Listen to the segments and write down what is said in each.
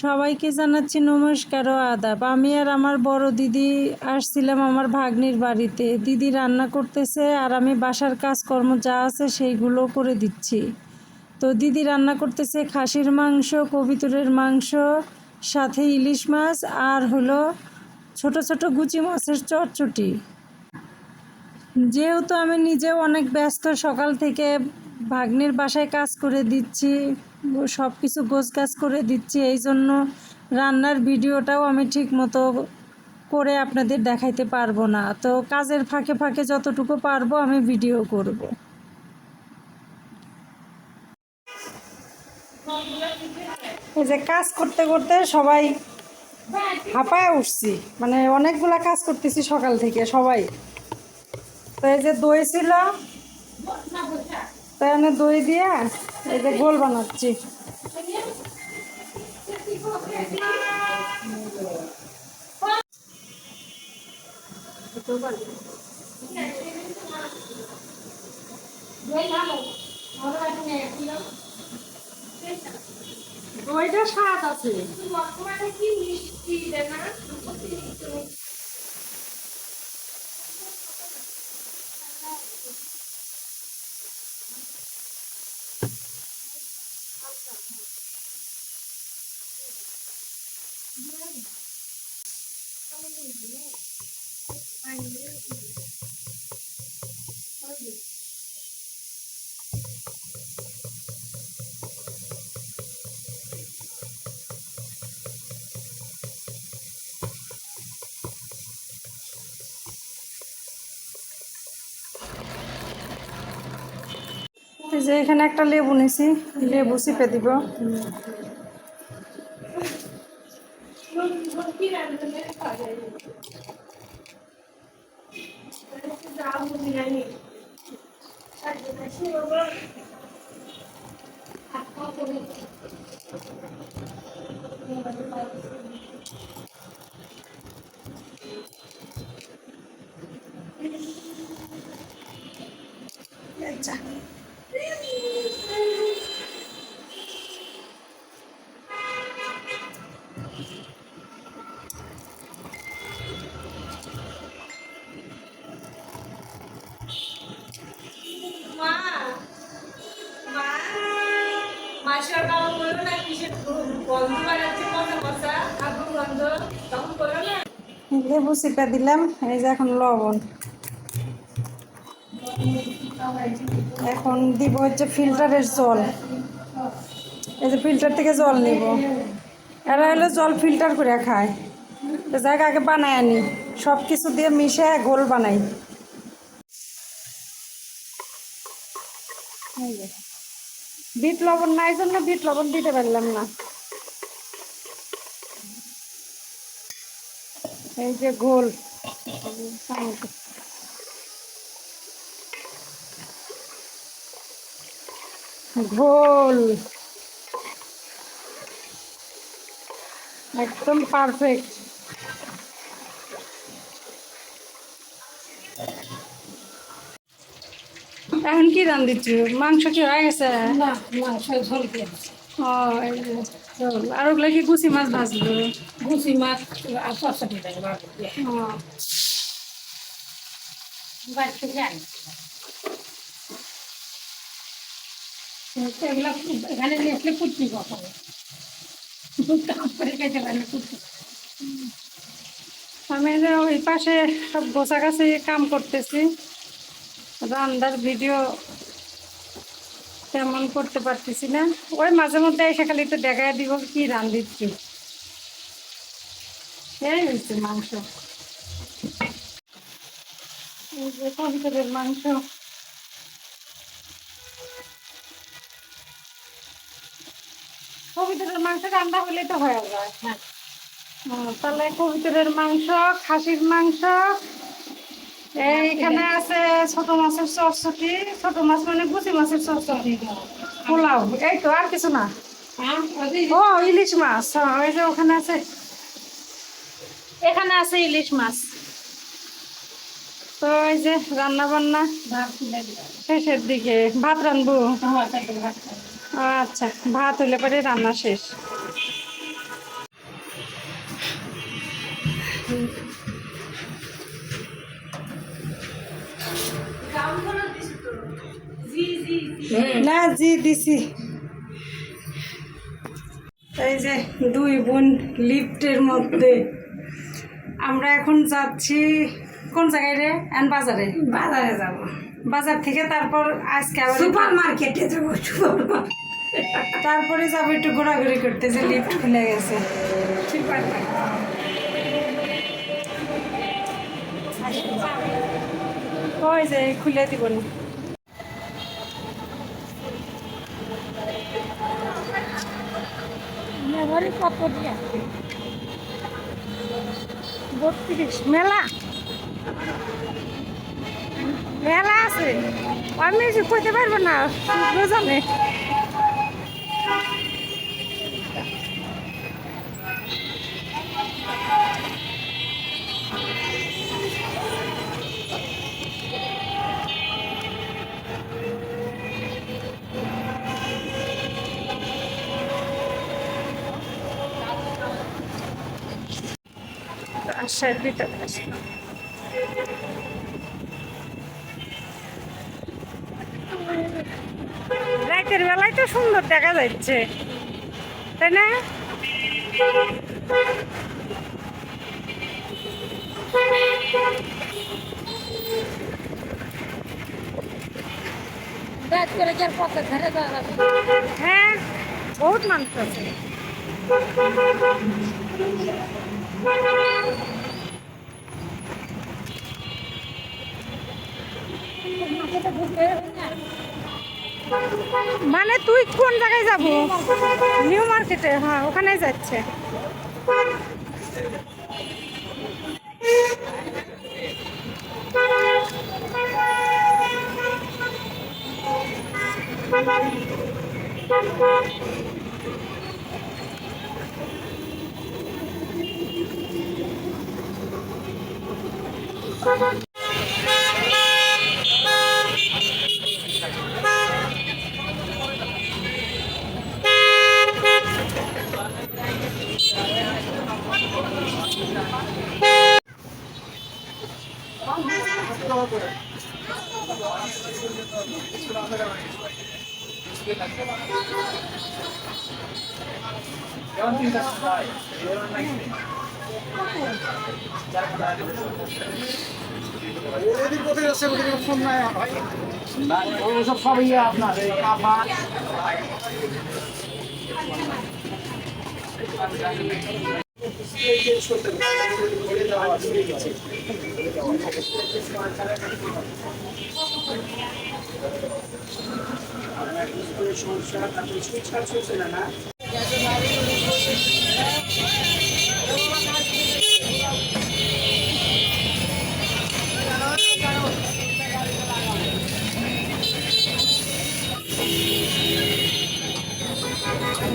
সবাইকে জানাচ্ছি নমস্কার ও আদাব। আমি আর আমার বড় দিদি আসছিলাম আমার ভাগ্নির বাড়িতে। দিদি রান্না করতেছে আর আমি বাসার কাজকর্ম যা আছে সেইগুলো করে দিচ্ছি। তো দিদি রান্না করতেছে খাসির মাংস, কবিতরের মাংস, সাথে ইলিশ মাছ আর হলো ছোট ছোট গুচি মাছের চটচটি। যেহেতু আমি নিজেও অনেক ব্যস্ত, সকাল থেকে ভাগ্নির বাসায় কাজ করে দিচ্ছি, সব কিছু গোছগাছ করে দিচ্ছি, এই জন্য রান্নার ভিডিওটাও আমি ঠিক মতো করে আপনাদের দেখাইতে পারবো না। তো কাজের ফাঁকে ফাঁকে যতটুকু পারবো আমি ভিডিও করব। এই যে কাজ করতে করতে সবাই হাঁপায় উঠছি, মানে অনেকগুলা কাজ করতেছি সকাল থেকে সবাই। তো এই যে দই ছিল, তাই আমি দই দিয়ে এই যে গোল বানাচ্ছি। দইটা স্বাদ আছে। এই যে এখানে একটা লেবু নিছি, লেবু চিপে দিব। আচ্ছা, লেবু চিপে দিলাম। এই যে এখন লবণ, এখন দিব হচ্ছে ফিল্টারের জল। এই যে ফিল্টার থেকে জল নিব। এরা হলো জল ফিল্টার করে খায়, তো যাক আগে বানায় আনি, সব কিছু দিয়ে মিশে ঘোল বানাই। বিট লবণ নাই জন্য বিট লবণ দিতে পারলাম না। এই যে ঘোল, ঘোল একদম পারফেক্ট। এখন কি রান দিচ্ছি? মাংস কি হয়ে গেছে? না, মাংস ঝোল দিয়ে দিচ্ছি। ও, এই যে ঝোল। আর ওগুলো কি গুছি মাছ ভাজলো? গুছি মাছ আর চটচটি দেয় বাবু দিয়ে। ও, বাড়ি থেকে আনি। এগুলো এখানে নিয়ে আসলে কুটনি কখনো কাম করে খেতে পারলে কুটনি। আমি যে ওই পাশে সব গোছাগাছি কাম করতেছি, রান্নার ভিডিও তেমন করতে পারতেছি না। ওই মাঝে মধ্যে এসে খালি একটু দেখায় দিব কি রান্ধিচ্ছি। এই হয়েছে মাংস, এই যে কবুতরের মাংস। কবুতরের মাংস রান্না হলে তো হয়ে যায়। হ্যাঁ, তাহলে কবুতরের মাংস, খাসির মাংস, এইখানে আছে ছোট মাছের চটচটি, ছোট মাছ মানে গুচি মাছের চটচটি, পোলাও, এই তো আর কিছু না। ও, ইলিশ মাছ, ওই যে ওখানে আছে, এখানে আছে ইলিশ মাছ। তো এই যে রান্না বান্না শেষের দিকে। ভাত রানবো? আচ্ছা, ভাত হইলে পরে রান্না শেষ। না জি দিছি। এই যে দুই বোন লিফটের মধ্যে। আমরা এখন যাচ্ছি কোন জায়গায় রে? বাজারে। বাজারে যাব, বাজার থেকে তারপর আজকে আবার সুপার মার্কেটে যাবো, সুপার মার্কেট। তারপরে যাবো একটু ঘোরাঘুরি করতে, যে লিফট খুলে গেছে। সুপার মার্কেট ওই যে খুলে দিব না। মেলারই কত দিয়া 32 মেলা মেলা আছে, আমি কইতে পারবো না, জানে। রাজশাহীর ভিতরে আছে। রাতের বেলায় তো সুন্দর দেখা যাচ্ছে, তাই না? ব্যাগ করে যার পথে ধরে যাওয়া যাবে। হ্যাঁ, বহুত মানুষ আছে। মানে তুই কোন জায়গায় যাবো? নিউ মার্কেটে, হ্যাঁ ওখানেই যাচ্ছে।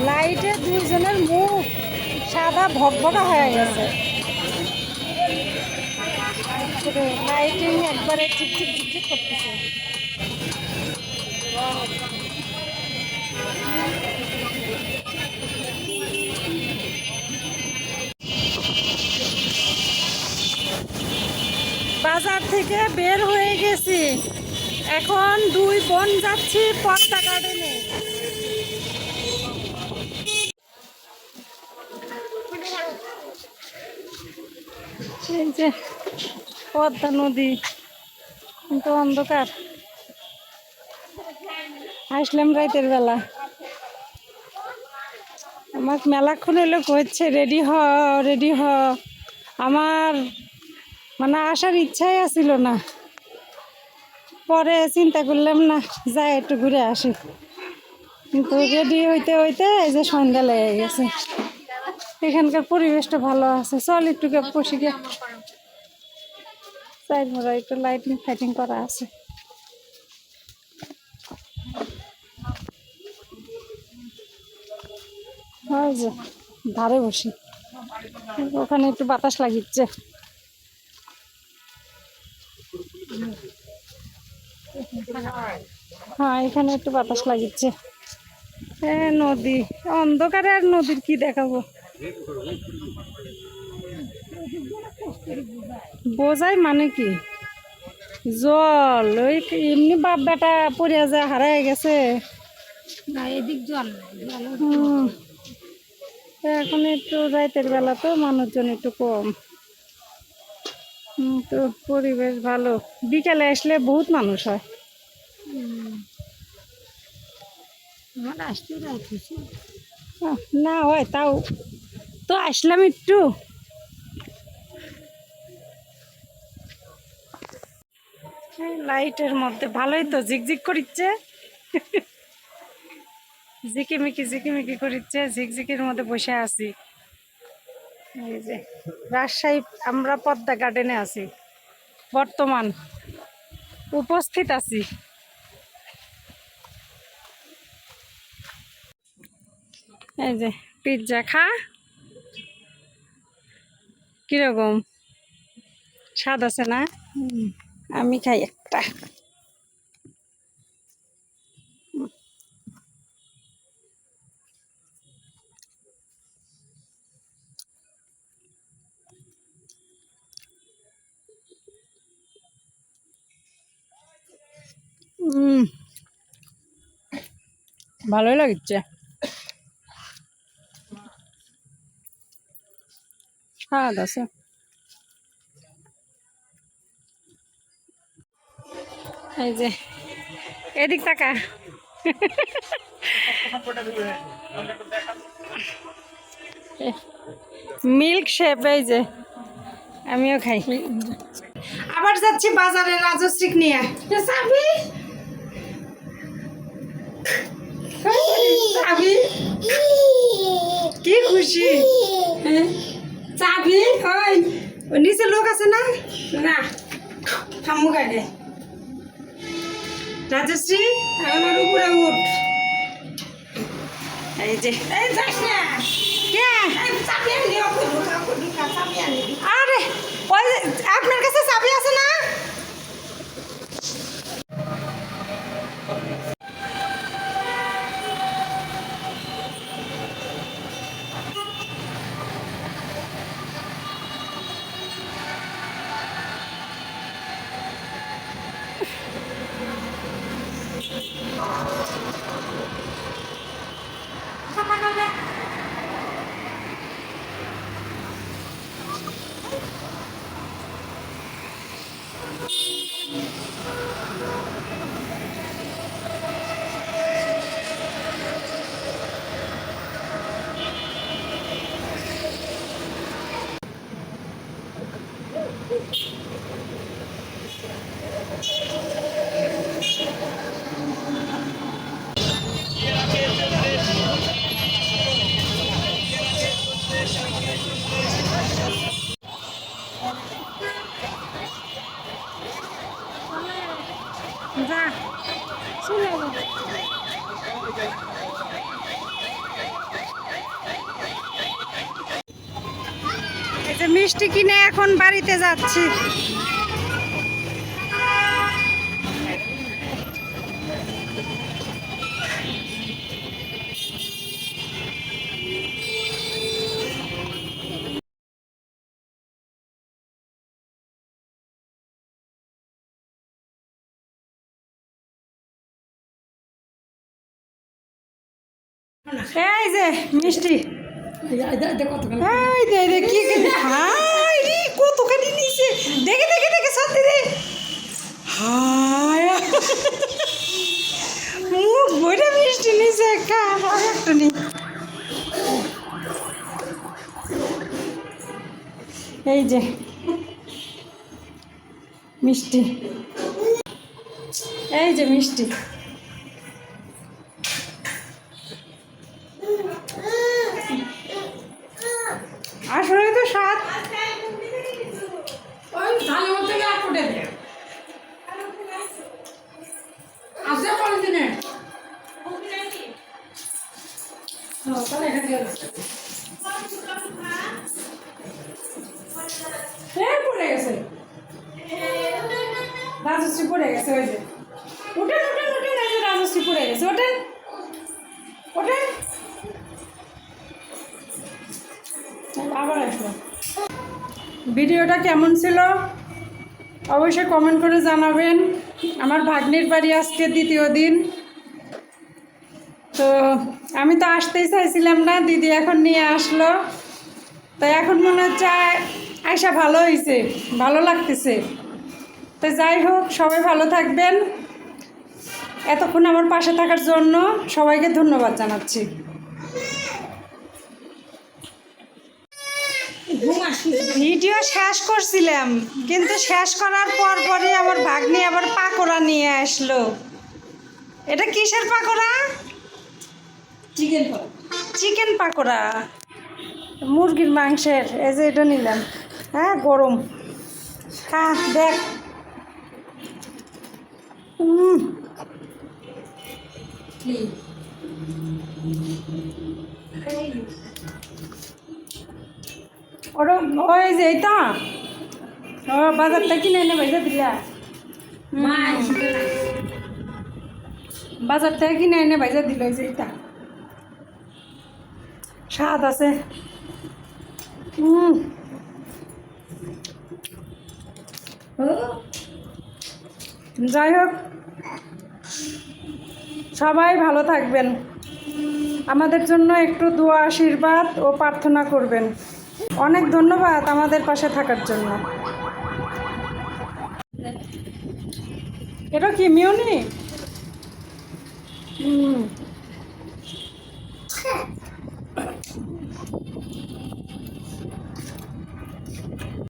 লাইটে দুইজনের মুখ সাদা ভকভকা হয়ে গেছে। লাইটিং একবারে চিকচিক চিকচিক করতেছে। বাজার থেকে বের হয়ে গেছি, এখন দুই বোন যাচ্ছি পদ্মা গার্ডেনে। এই যে পদ্মা নদী, কিন্তু অন্ধকার। আসলাম রাতের বেলা। আমার মেলাক্ষণ এলো কইছে রেডি হ রেডি হ। আমার মানে আসার ইচ্ছাই আসছিল না, পরে চিন্তা করলাম না যাই একটু ঘুরে আসি। কিন্তু রেডি হইতে হইতে এই যে সন্ধ্যা লেগে গেছে। এখানকার পরিবেশটা ভালো আছে, চল একটু বসে গিয়ে সাইড মোড়া একটু লাইটিং ফাইটিং করা আছে। ওই যে ধারে বসি, ওখানে একটু বাতাস লাগিচ্ছে। হ্যাঁ এখানে একটু বাতাস লাগিচ্ছে। নদী অন্ধকারে আর নদীর কি দেখাবো। বোঝাই মানে কি? জল ওই এমনি বাপ বেটা পড়িয়া যায় হারায় গেছে। না এদিক জল নাই জল হুম, এখন একটু রাতের বেলা তো মানুষজন একটু কম। তো পরিবেশ ভালো, বিকালে আসলে বহুত মানুষ হয়। আমার আসতে রাখছি না হয় তাও তো আসলাম একটু। লাইটের মধ্যে ভালোই তো ঝিকঝিক করিচ্ছে, ঝিকিমিকি ঝিকিমিকি করিচ্ছে, ঝিকঝিকির মধ্যে বসে আছি। এই যে রাজশাহী, আমরা পদ্মা গার্ডেনে আছি, বর্তমান উপস্থিত আছি। এই যে পিৎজা খা, কিরকম স্বাদ আছে না? আমি খাই একটা। উম, ভালোই লাগছে, স্বাদ আছে। এই যে এদিক তাকা, মিল্ক শেপ। এই যে আমিও খাই। আবার যাচ্ছি বাজারে রাজশ্রী নিয়ে। চাবি চাবি কি খুশি, চাবি ওই ওই নিচে লোক আছে না? না ঠাম্মু গাড়ি রাজশ্রী, আমার উপরে উঠ এই যে এই যাস না কে? এই চাবি আনি ঢুকা চাবি আনি আরে ওই আপনার কাছে চাবি আছে না? যা চলে যা। এই যে মিষ্টি কিনে এখন বাড়িতে যাচ্ছি। এই যে মিষ্টি, এই দে দে কি হাই রে কতখানি নিচে, দেখে দেখে দেখে সত্যি রে, হাই মুখ ভরে মিষ্টি নিচে একা, আর একটা নি। এই যে মিষ্টি, এই যে মিষ্টি। আসলে তো স্বাদ। ওই ধানের মধ্যে আর ফুটে দে আছে পরের দিনে তাহলে এখানে দিয়ে পড়ে গেছে রাজশ্রী পড়ে গেছে, ওই যে ওঠেন ওঠেন ওঠেন, এই যে রাজশ্রী পড়ে গেছে, ওঠেন ওঠেন। আবার আসলো ভিডিওটা কেমন ছিল অবশ্যই কমেন্ট করে জানাবেন। আমার ভাগ্নির বাড়ি আজকে দ্বিতীয় দিন, তো আমি তো আসতেই চাইছিলাম না, দিদি এখন নিয়ে আসলো, তাই এখন মনে হচ্ছে আয়সা ভালো হয়েছে, ভালো লাগতেছে। তো যাই হোক, সবাই ভালো থাকবেন। এতক্ষণ আমার পাশে থাকার জন্য সবাইকে ধন্যবাদ জানাচ্ছি। ঘুম আসছে। ভিডিও শেষ করছিলাম, কিন্তু শেষ করার পরই আমার ভাগ্নি আবার পাকোড়া নিয়ে আসলো। এটা কিসের পাকোড়া? চিকেন করো। চিকেন পাকোড়া, মুরগির মাংসের। এই যে এটা নিলাম, হ্যাঁ গরম, খা দেখ। কি ওর ওই যে এইটা ও বাজারটা কিনে এনে ভাইজা দিলা, মা আসবে না। বাজার থেকে কিনে এনে ভাইজা দিল। এই যে এইটা স্বাদ আছে। ও, যাই হোক, সবাই ভালো থাকবেন, আমাদের জন্য একটু দোয়া আশীর্বাদ ও প্রার্থনা করবেন। অনেক ধন্যবাদ আমাদের পাশে থাকার জন্য। এটা কি মিউনি?